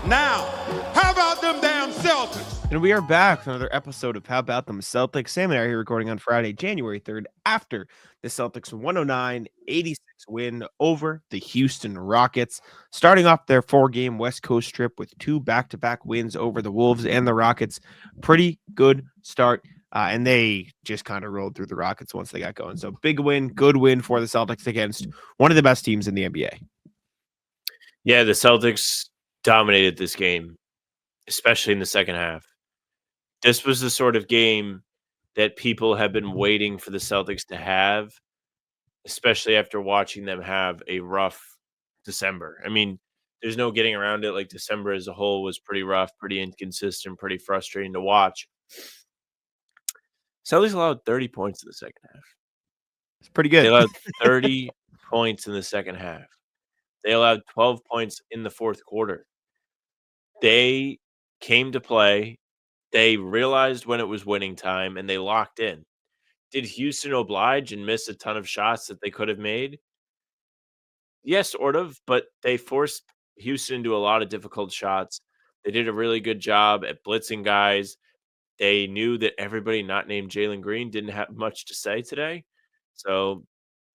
Now, how about them damn Celtics? And we are back for another episode of How About Them Celtics. Sam and I are here recording on Friday, January 3rd, after the Celtics 109-86 win over the Houston Rockets, starting off their 4-game West Coast trip with 2 back-to-back wins over the Wolves and the Rockets. Pretty good start, and they just kind of rolled through the Rockets once they got going. So big win, good win for the Celtics against one of the best teams in the NBA. Yeah, the Celtics dominated this game, especially in the second half. This was the sort of game that people have been waiting for the Celtics to have, especially after watching them have a rough December. I mean, there's no getting around it. Like, December as a whole was pretty rough, pretty inconsistent, pretty frustrating to watch. Celtics allowed 30 points in the second half. It's pretty They good. allowed 30 points in the second half. They allowed 12 points in the fourth quarter. They came to play. They realized when it was winning time, and they locked in. Did Houston oblige and miss a ton of shots that they could have made? Yes, sort of, but they forced Houston into a lot of difficult shots. They did a really good job at blitzing guys. They knew that everybody not named Jalen Green didn't have much to say today. So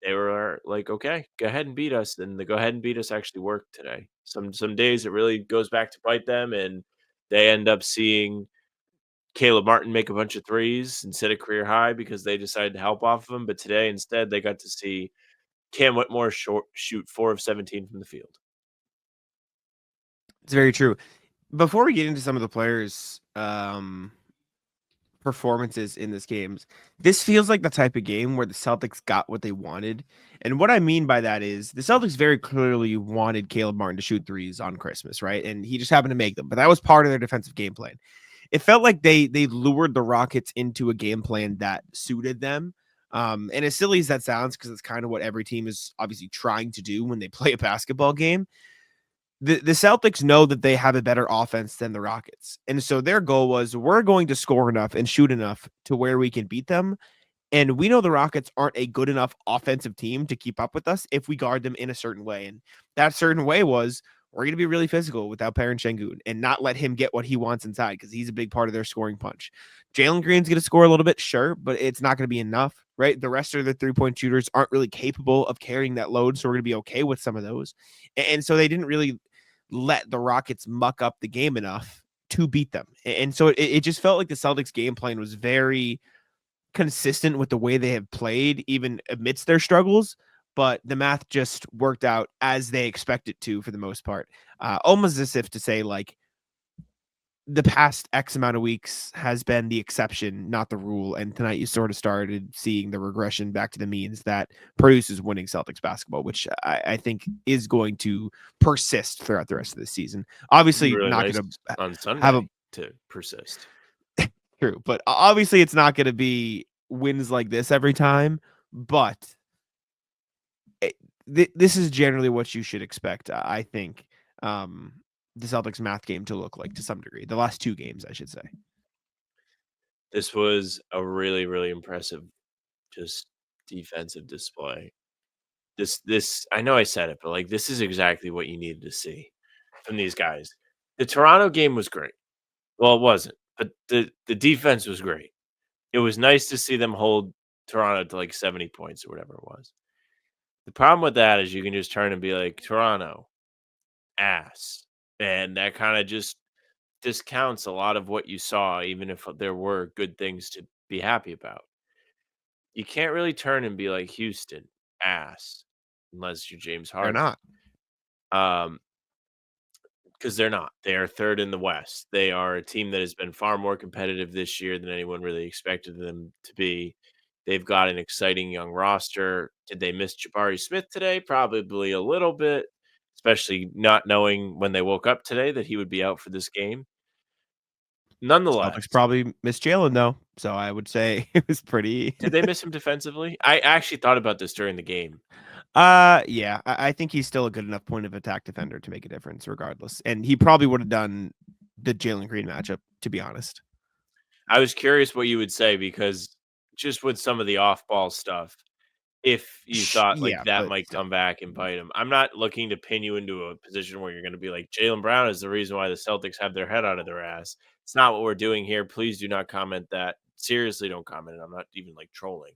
they were like, okay, go ahead and beat us. And the go ahead and beat us actually worked today. Some days it really goes back to bite them, and they end up seeing Caleb Martin make a bunch of threes and set a career high because they decided to help off of him. But today, instead, they got to see Cam Whitmore shoot 4 of 17 from the field. It's very true. Before we get into some of the players' performances in this games, this feels like the type of game where the Celtics got what they wanted. And what I mean by that is the Celtics very clearly wanted Caleb Martin to shoot threes on Christmas, right? And he just happened to make them. But that was part of their defensive game plan. It felt like they lured the Rockets into a game plan that suited them. And as silly as that sounds, because it's kind of what every team is obviously trying to do when they play a basketball game, the Celtics know that they have a better offense than the Rockets. And so their goal was, we're going to score enough and shoot enough to where we can beat them. And we know the Rockets aren't a good enough offensive team to keep up with us if we guard them in a certain way. And that certain way was, we're going to be really physical without Perrin Şengün and not let him get what he wants inside, because he's a big part of their scoring punch. Jalen Green's going to score a little bit, sure, but it's not going to be enough, right? The rest of the three-point shooters aren't really capable of carrying that load, so we're going to be okay with some of those. And so they didn't really let the Rockets muck up the game enough to beat them. And so it just felt like the Celtics game plan was very consistent with the way they have played, even amidst their struggles. But the math just worked out as they expect it to for the most part. Almost as if to say, like, the past X amount of weeks has been the exception, not the rule. And tonight you sort of started seeing the regression back to the means that produces winning Celtics basketball, which I think is going to persist throughout the rest of the season. Obviously, Really not nice going to on Sunday have a to persist. true, but obviously it's not going to be wins like this every time. But this is generally what you should expect, I think. The Celtics math game to look like to some degree. The last 2 games, I should say. This was a really, really impressive just defensive display. This I know I said it, but like, this is exactly what you needed to see from these guys. The Toronto game was great. Well, it wasn't, but the defense was great. It was nice to see them hold Toronto to like 70 points or whatever it was. The problem with that is you can just turn and be like, Toronto, ass. And that kind of just discounts a lot of what you saw, even if there were good things to be happy about. You can't really turn and be like, Houston, ass, unless you're James They're Harden. not. Because they're not. They are third in the West. They are a team that has been far more competitive this year than anyone really expected them to be. They've got an exciting young roster. Did they miss Jabari Smith today? Probably a little bit, especially not knowing when they woke up today that he would be out for this game. Nonetheless, Celtics probably missed Jalen, though. So I would say it was pretty. did they miss him defensively? I actually thought about this during the game. Yeah, I think he's still a good enough point of attack defender to make a difference regardless. And he probably would have done the Jalen Green matchup, to be honest. I was curious what you would say, because just with some of the off-ball stuff, if you thought like Yeah, that but might still. come back and bite him. I'm not looking to pin you into a position where you're going to be like Jaylen Brown is the reason why the Celtics have their head out of their ass. It's not what we're doing here. Please do not comment that. Seriously, don't comment. I'm not even like trolling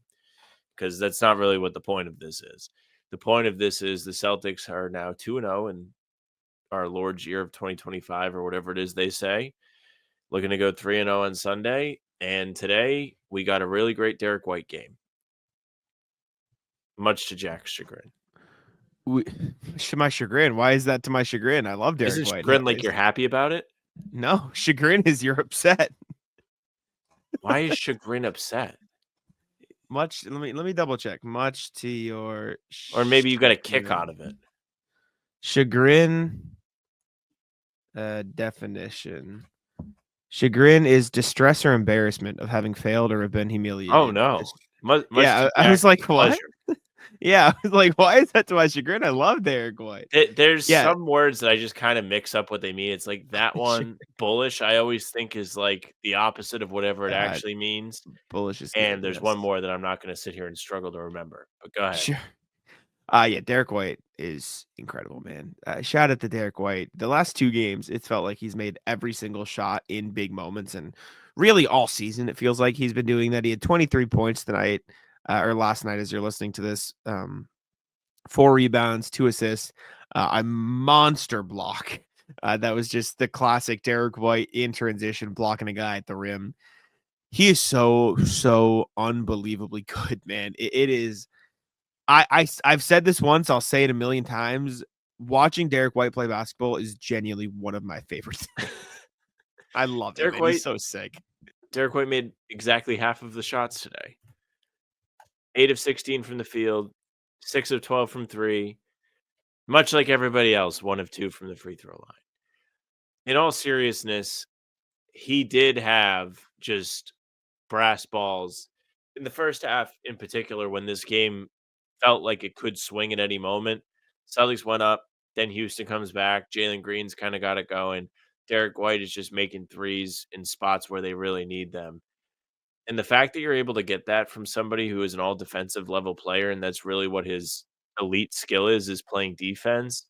because that's not really what the point of this is. The point of this is the Celtics are now 2-0 in our Lord's year of 2025 or whatever it is they say. Looking to go 3-0 on Sunday. And today we got a really great Derrick White game, much to Jack's chagrin. To my chagrin. Why is that to my chagrin? I love Derrick Isn't White. chagrin like you're happy about it? No, chagrin is you're upset. Why is chagrin upset? Much. Let me double check. Much to your Or maybe you got a kick chagrin. out of it. Chagrin. Definition. Chagrin is distress or embarrassment of having failed or have been humiliated. Oh no. Much Yeah, to I was Jack's like, what? pleasure. Yeah, I was like, why is that to my chagrin? I love Derrick White. There's Yeah. some words that I just kind of mix up what they mean. It's like that one, bullish, I always think is like the opposite of whatever it actually means. Bullish is good. And there's one Yes. more that I'm not going to sit here and struggle to remember. But go ahead. Sure. Yeah, Derrick White is incredible, man. Shout out to Derrick White. The last 2 games, it's felt like he's made every single shot in big moments, and really all season, it feels like he's been doing that. He had 23 points tonight, or last night, as you're listening to this. 4 rebounds, 2 assists, a monster block. That was just the classic Derrick White in transition, blocking a guy at the rim. He is so unbelievably good, man. It is. I've said this once. I'll say it a million times. Watching Derrick White play basketball is genuinely one of my favorites. I love Derrick it. White, He's so sick. Derrick White made exactly half of the shots today. 8 of 16 from the field, 6 of 12 from 3. Much like everybody else, 1 of 2 from the free throw line. In all seriousness, he did have just brass balls in the first half, in particular, when this game felt like it could swing at any moment. Celtics went up, then Houston comes back. Jalen Green's kind of got it going. Derrick White is just making threes in spots where they really need them. And the fact that you're able to get that from somebody who is an all defensive level player, and that's really what his elite skill is playing defense,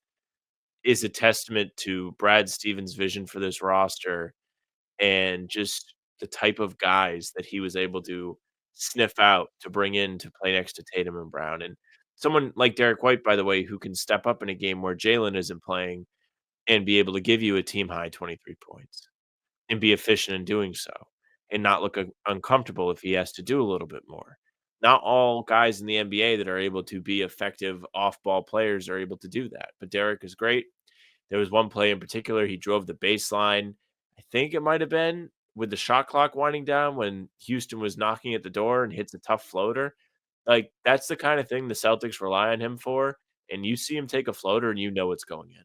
is a testament to Brad Stevens' vision for this roster and just the type of guys that he was able to sniff out to bring in to play next to Tatum and Brown. And someone like Derrick White, by the way, who can step up in a game where Jalen isn't playing and be able to give you a team high 23 points and be efficient in doing so and not look uncomfortable if he has to do a little bit more. Not all guys in the NBA that are able to be effective off ball players are able to do that. But Derrick is great. There was one play in particular. He drove the baseline. I think it might have been with the shot clock winding down when Houston was knocking at the door and hits a tough floater. Like, that's the kind of thing the Celtics rely on him for. And you see him take a floater and you know it's going in.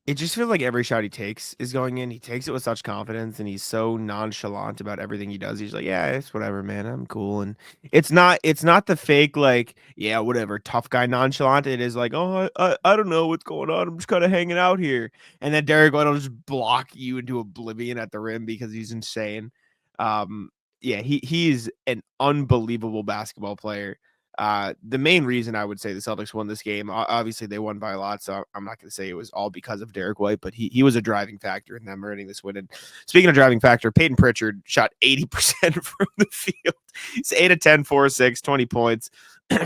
It just feels like every shot he takes is going in. He takes it with such confidence, and he's so nonchalant about everything he does. He's like, "Yeah, it's whatever, man. I'm cool." And it's not the fake like, "Yeah, whatever, tough guy nonchalant." It is like, "Oh, I don't know what's going on. I'm just kind of hanging out here." And then Derrick White will just block you into oblivion at the rim because he's insane. Yeah, he's an unbelievable basketball player. The main reason I would say the Celtics won this game, obviously they won by a lot, so I'm not going to say it was all because of Derrick White, but he was a driving factor in them earning this win. And speaking of driving factor, Payton Pritchard shot 80% from the field. He's 8 of 10, 4 of 6, 20 points,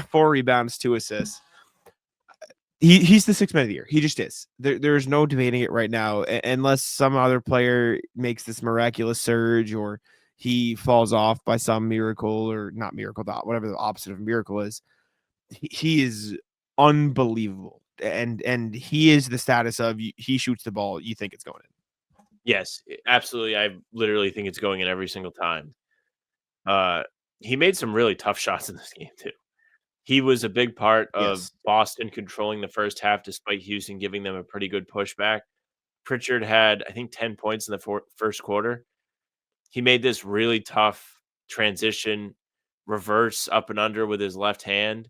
4 rebounds, 2 assists. He's the 6th man of the year. He just is. There's no debating it right now, unless some other player makes this miraculous surge or he falls off by some miracle or not miracle, whatever the opposite of a miracle is. He is unbelievable. And he is the status of he shoots the ball, you think it's going in. Yes, absolutely. I literally think it's going in every single time. He made some really tough shots in this game too. He was a big part of Boston controlling the first half despite Houston giving them a pretty good pushback. Pritchard had, I think, 10 points in the first quarter. He made this really tough transition, reverse up and under with his left hand.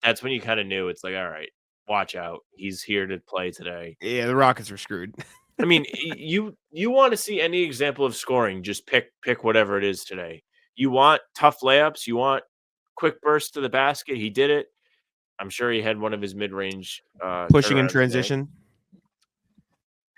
That's when you kind of knew it's like, all right, watch out. He's here to play today. Yeah, the Rockets are screwed. I mean, you want to see any example of scoring, just pick whatever it is today. You want tough layups, you want quick burst to the basket. He did it. I'm sure he had one of his mid-range Pushing in turnarounds today. transition.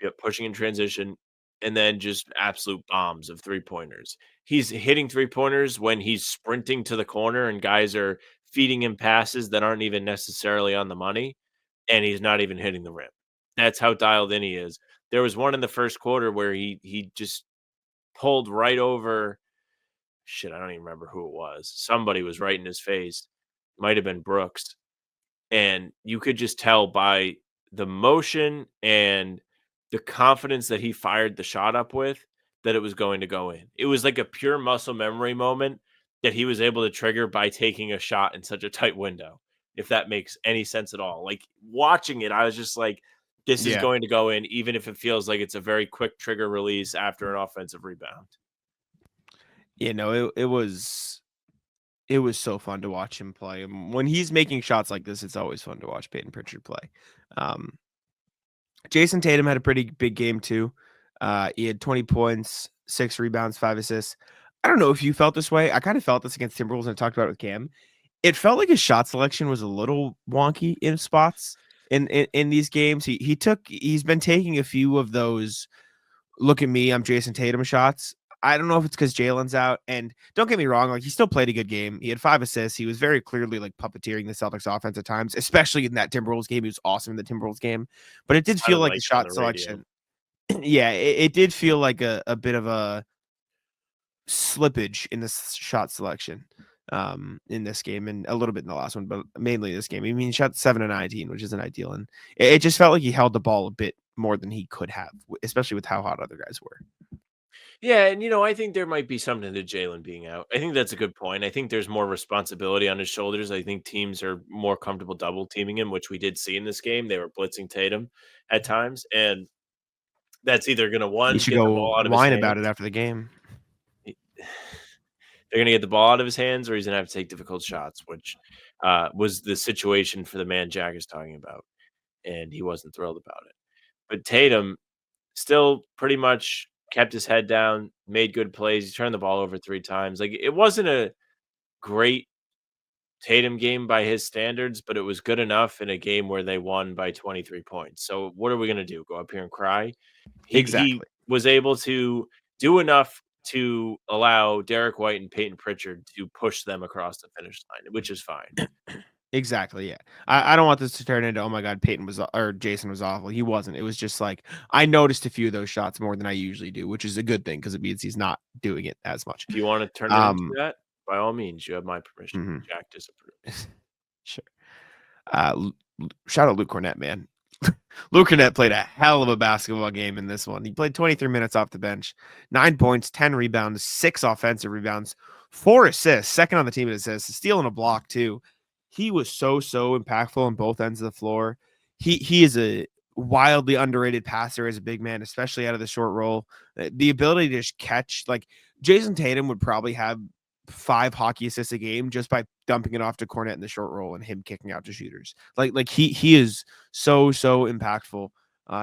Yep, pushing in transition, and then just absolute bombs of three-pointers. He's hitting three-pointers when he's sprinting to the corner and guys are feeding him passes that aren't even necessarily on the money, and he's not even hitting the rim. That's how dialed in he is. There was one in the first quarter where he just pulled right over shit, I don't even remember who it was. Somebody was right in his face. Might have been Brooks. And you could just tell by the motion and the confidence that he fired the shot up with that it was going to go in. It was like a pure muscle memory moment that he was able to trigger by taking a shot in such a tight window, if that makes any sense at all. Like watching it, I was just like, this is Yeah. going to go in, even if it feels like it's a very quick trigger release after an offensive rebound. You know, it was so fun to watch him play. And when he's making shots like this, it's always fun to watch Payton Pritchard play. Jayson Tatum had a pretty big game too. He had 20 points, 6 rebounds, 5 assists. I don't know if you felt this way. I kind of felt this against Timberwolves, and I talked about it with Cam. It felt like his shot selection was a little wonky in spots in these games. He's been taking a few of those look at me, I'm Jayson Tatum shots. I don't know if it's because Jalen's out. And don't get me wrong, like he still played a good game. He had 5 assists. He was very clearly like puppeteering the Celtics offense at times, especially in that Timberwolves game. He was awesome in the Timberwolves game. But it did feel like the shot selection. Yeah, it did feel like a bit of a slippage in the shot selection in this game and a little bit in the last one, but mainly this game. I mean, he shot 7 of 19, which isn't ideal. And it just felt like he held the ball a bit more than he could have, especially with how hot other guys were. Yeah, and I think there might be something to Jalen being out. I think that's a good point. I think there's more responsibility on his shoulders. I think teams are more comfortable double teaming him, which we did see in this game. They were blitzing Tatum at times, and that's either going to You should get the go ball out of his whine hands. about it after the game. They're going to get the ball out of his hands, or he's going to have to take difficult shots, which was the situation for the man Jack is talking about, and he wasn't thrilled about it. But Tatum still pretty much kept his head down, made good plays. He turned the ball over 3 times. Like, it wasn't a great Tatum game by his standards, but it was good enough in a game where they won by 23 points. So what are we going to do? Go up here and cry? He was able to do enough to allow Derrick White and Payton Pritchard to push them across the finish line, which is fine. Exactly. Yeah. I don't want this to turn into, oh my God, Jayson was awful. He wasn't. It was just like, I noticed a few of those shots more than I usually do, which is a good thing because it means he's not doing it as much. If you want to turn it into that, by all means, you have my permission. Mm-hmm. Jack disapproves. Sure. Shout out Luke Cornet, man. Luke Cornet played a hell of a basketball game in this one. He played 23 minutes off the bench, 9 points, 10 rebounds, 6 offensive rebounds, 4 assists, second on the team in assists, a steal and a block too. He was so impactful on both ends of the floor. He is a wildly underrated passer as a big man, especially out of the short roll. The ability to just catch, like Jayson Tatum would probably have 5 hockey assists a game just by dumping it off to Cornet in the short roll and him kicking out to shooters. Like he is so impactful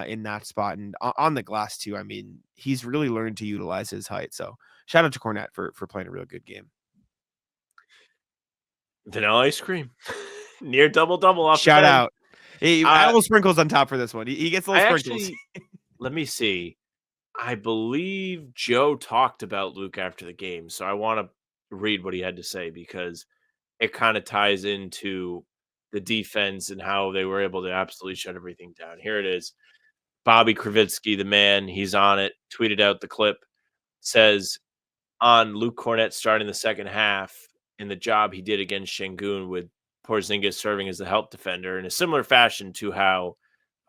in that spot and on the glass too. I mean, he's really learned to utilize his height. So shout out to Cornet for playing a real good game. Vanilla ice cream. Near double-double off Shout the out. Add a little sprinkles on top for this one. He gets little sprinkles. Let me see. I believe Joe talked about Luke after the game, so I want to read what he had to say because it kind of ties into the defense and how they were able to absolutely shut everything down. Here it is. Bobby Kravitsky, the man, he's on it, tweeted out the clip, says on Luke Cornet starting the second half in the job he did against Şengün with Porzingis serving as the help defender in a similar fashion to how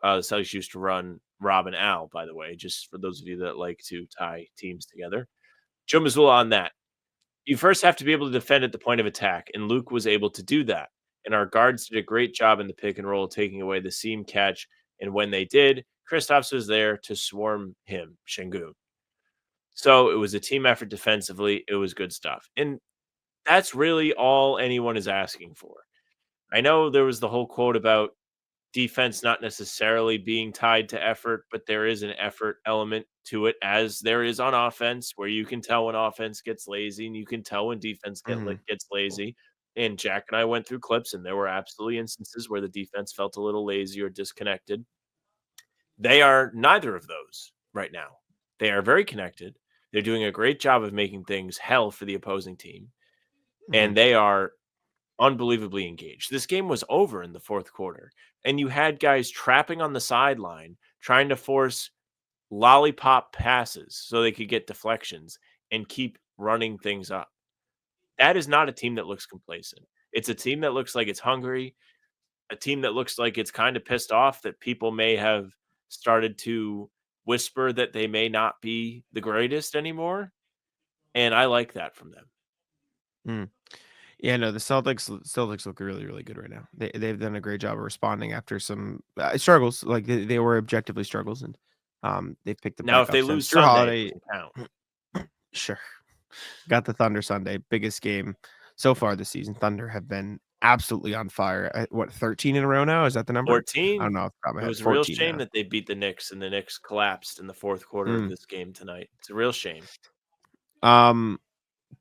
the Celtics used to run Rob and Al, by the way, just for those of you that like to tie teams together. Joe Mazzulla on that. You first have to be able to defend at the point of attack, and Luke was able to do that. And our guards did a great job in the pick and roll, taking away the seam catch. And when they did, Kristaps was there to swarm him, Şengün. So it was a team effort defensively. It was good stuff. And that's really all anyone is asking for. I know there was the whole quote about defense not necessarily being tied to effort, but there is an effort element to it, as there is on offense, where you can tell when offense gets lazy and you can tell when defense gets lazy. And Jack and I went through clips, and there were absolutely instances where the defense felt a little lazy or disconnected. They are neither of those right now. They are very connected. They're doing a great job of making things hell for the opposing team, and they are unbelievably engaged. This game was over in the fourth quarter, and you had guys trapping on the sideline trying to force lollipop passes so they could get deflections and keep running things up. That is not a team that looks complacent. It's a team that looks like it's hungry, a team that looks like it's kind of pissed off that people may have started to whisper that they may not be the greatest anymore. And I like that from them. Yeah, no, the Celtics look really, really good right now. They've done a great job of responding after some struggles. Like they were objectively struggles, and they've picked the Now, back if up they since. lose Jrue Sunday, Holiday, it doesn't count. sure, got the Thunder Sunday, biggest game so far this season. Thunder have been absolutely on fire. What, 13 in a row now? Is that the number? I 14. don't know off the top of my It head. was a real 14 shame now. that they beat the Knicks and the Knicks collapsed in the fourth quarter of this game tonight. It's a real shame.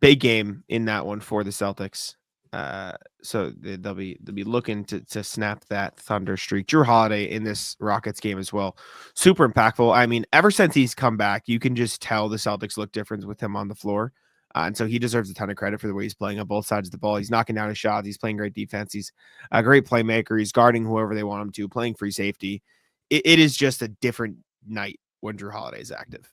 Big game in that one for the Celtics. So they'll be looking to snap that Thunder streak. Jrue Holiday in this Rockets game as well, super impactful. I mean, ever since he's come back, you can just tell the Celtics look different with him on the floor, and so he deserves a ton of credit for the way he's playing on both sides of the ball. He's knocking down his shots. He's playing great defense. He's a great playmaker. He's guarding whoever they want him to, playing free safety. It is just a different night when Jrue Holiday is active.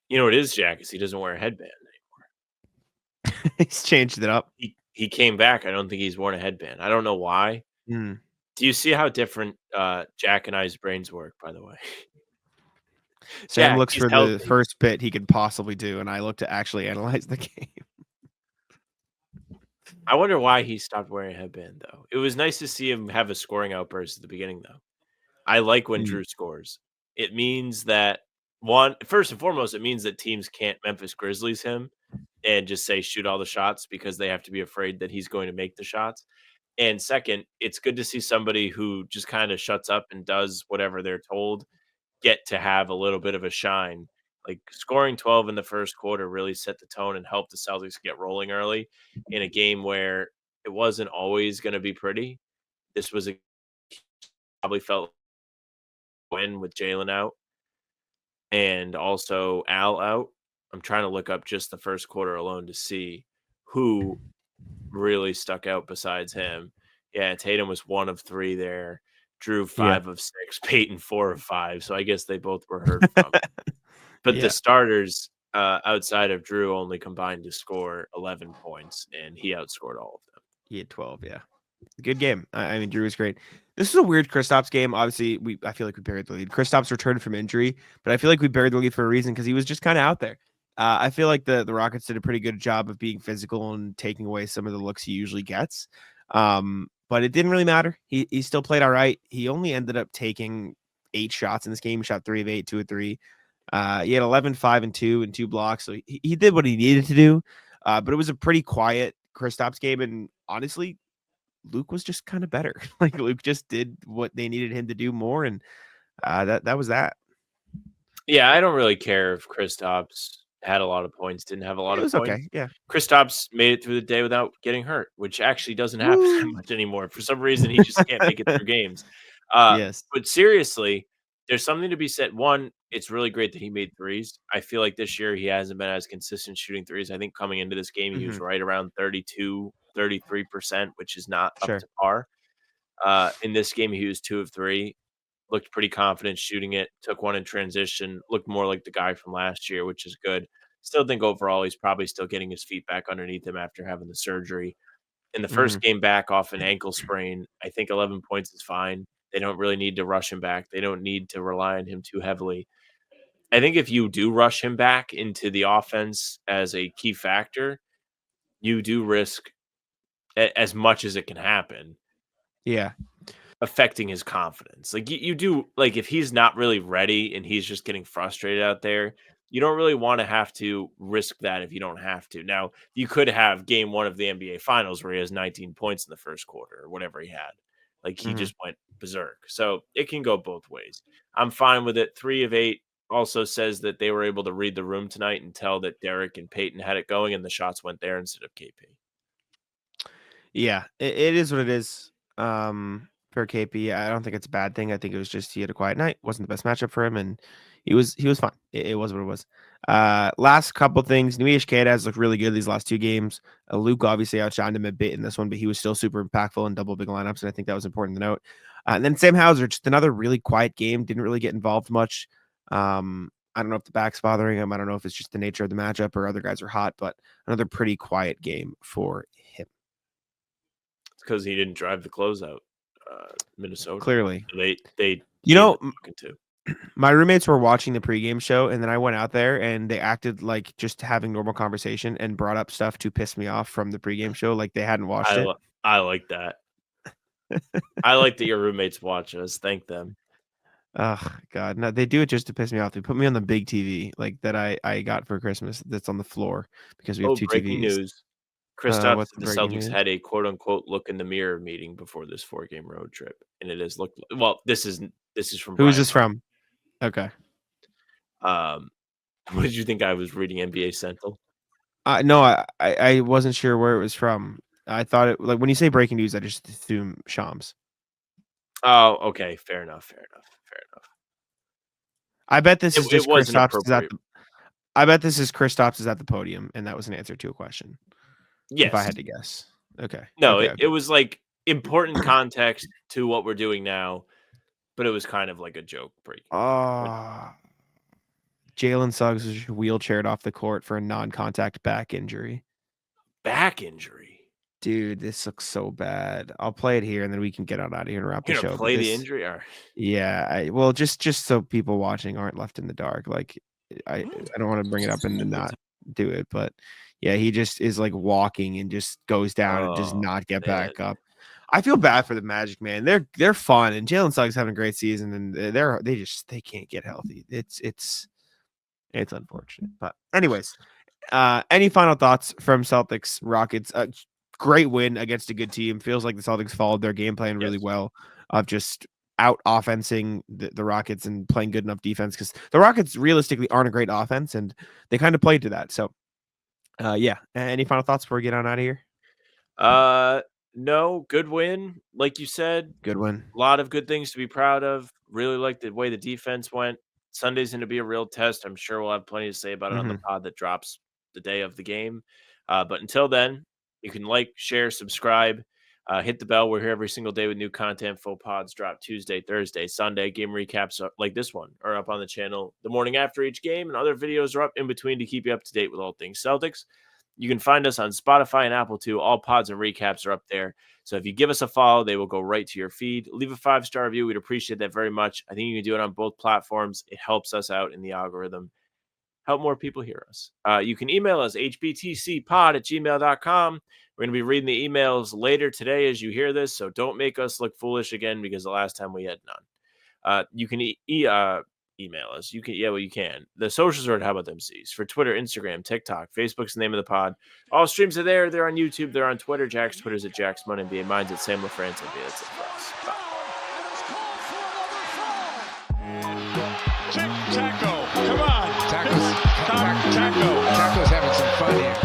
You know what it is, Jack, is he doesn't wear a headband anymore. He's changed it up. He came back. I don't think he's worn a headband. I don't know why. Do you see how different Jack and I's brains work, by the way? Sam Jack, looks he's for healthy. the first bit he could possibly do, and I look to actually analyze the game. I wonder why he stopped wearing a headband, though. It was nice to see him have a scoring outburst at the beginning, though. I like when Jrue scores. It means that, first and foremost, it means that teams can't Memphis Grizzlies him and just say shoot all the shots because they have to be afraid that he's going to make the shots. And second, it's good to see somebody who just kind of shuts up and does whatever they're told get to have a little bit of a shine. Like scoring 12 in the first quarter really set the tone and helped the Celtics get rolling early in a game where it wasn't always going to be pretty. This was probably felt win with Jalen out and also Al out. I'm trying to look up just the first quarter alone to see who really stuck out besides him. Yeah, Tatum was 1 of 3 there. Jrue 5 of 6, Payton 4 of 5. So I guess they both were heard from. But the starters outside of Jrue only combined to score 11 points, and he outscored all of them. He had 12, yeah. Good game. I mean, Jrue was great. This is a weird Kristaps game. Obviously, I feel like we buried the lead. Kristaps returned from injury, but I feel like we buried the lead for a reason because he was just kind of out there. I feel like the Rockets did a pretty good job of being physical and taking away some of the looks he usually gets. But it didn't really matter. He still played all right. He only ended up taking 8 shots in this game. He shot 3 of 8, 2 of 3. He had 11, 5, and 2 and 2 blocks. So he did what he needed to do. But it was a pretty quiet Kristaps game. And honestly, Luke was just kind of better. Like Luke just did what they needed him to do more. And that was that. Yeah, I don't really care if Kristaps had a lot of points, didn't have a lot of points. Okay, yeah. Kristaps made it through the day without getting hurt, which actually doesn't happen that much anymore. For some reason, he just can't make it through games. Yes. But seriously, there's something to be said. One, it's really great that he made threes. I feel like this year he hasn't been as consistent shooting threes. I think coming into this game, he was right around 32, 33%, which is not up to par. In this game, he was 2 of 3. Looked pretty confident shooting it, took one in transition, looked more like the guy from last year, which is good. Still think overall he's probably still getting his feet back underneath him after having the surgery. In the first game back off an ankle sprain, I think 11 points is fine. They don't really need to rush him back. They don't need to rely on him too heavily. I think if you do rush him back into the offense as a key factor, you do risk, as much as it can happen, affecting his confidence. Like you do, like if he's not really ready and he's just getting frustrated out there, you don't really want to have to risk that if you don't have to. Now, you could have game 1 of the NBA Finals where he has 19 points in the first quarter or whatever he had. Like he just went berserk. So it can go both ways. I'm fine with it. 3 of 8 also says that they were able to read the room tonight and tell that Derrick and Payton had it going and the shots went there instead of KP. Yeah, it is what it is. For KP, I don't think it's a bad thing. I think it was just he had a quiet night. Wasn't the best matchup for him, and he was fine. It was what it was. Last couple things. Nui has looked really good these last two games. Luke obviously outshined him a bit in this one, but he was still super impactful in double big lineups, and I think that was important to note. And then Sam Hauser, just another really quiet game. Didn't really get involved much. I don't know if the back's bothering him. I don't know if it's just the nature of the matchup or other guys are hot, but another pretty quiet game for him. It's because he didn't drive the closeout. Minnesota. Clearly. They You know, too. my roommates were watching the pregame show, and then I went out there and they acted like just having normal conversation and brought up stuff to piss me off from the pregame show, like they hadn't watched it. I like that. I like that your roommates watch us. Thank them. Oh God, no, they do it just to piss me off. They put me on the big TV like that I got for Christmas that's on the floor because we have two breaking TVs. news. Kristaps What's and the the breaking Celtics news? had a quote unquote look in the mirror meeting before this 4-game road trip, and it has looked well. This is from Who is Brian this from? Okay. What did you think I was reading NBA Central? No, I wasn't sure where it was from. I thought it like when you say breaking news, I just assume Shams. Oh, okay, fair enough. I bet this is just Kristaps is at appropriate. I bet this is Kristaps is at the podium, and that was an answer to a question. Yes. If I had to guess. Okay. No, okay, it was like important context to what we're doing now, but it was kind of like a joke break. Jalen Suggs was wheelchaired off the court for a non-contact back injury. Back injury? Dude, this looks so bad. I'll play it here, and then we can get out of here and wrap the show. Play the injury? Yeah. Well, just so people watching aren't left in the dark. Like, I don't want to bring it up and not do it, but yeah, he just is like walking and just goes down and does not get back up. I feel bad for the Magic, man. They're fun, and Jalen Suggs having a great season, and they can't get healthy. It's unfortunate, but anyways, any final thoughts from Celtics Rockets? Great win against a good team. Feels like the Celtics followed their game plan really well of just out offensing the Rockets and playing good enough defense because the Rockets realistically aren't a great offense, and they kind of played to that. So, yeah. Any final thoughts before we get on out of here? No, good win. Like you said, good win. A lot of good things to be proud of. Really like the way the defense went. Sunday's going to be a real test. I'm sure we'll have plenty to say about it on the pod that drops the day of the game. But until then, you can like, share, subscribe, hit the bell. We're here every single day with new content. Full pods drop Tuesday, Thursday, Sunday. Game recaps like this one are up on the channel the morning after each game, and other videos are up in between to keep you up to date with all things Celtics. You can find us on Spotify and Apple too. All pods and recaps are up there. So if you give us a follow, they will go right to your feed. Leave a 5-star review. We'd appreciate that very much. I think you can do it on both platforms. It helps us out in the algorithm. Help more people hear us. You can email us, hbtcpod@gmail.com. We're going to be reading the emails later today as you hear this, so don't make us look foolish again because the last time we had none. You can email us. You can. The socials are at How About Them C's for Twitter, Instagram, TikTok, Facebook's the name of the pod. All streams are there. They're on YouTube. They're on Twitter. Jack's Twitter's at Jack's Money NBA. Mine's at Sam LaFrance NBA. That's it for us. Bye. Taco, come on. Taco's having some fun here.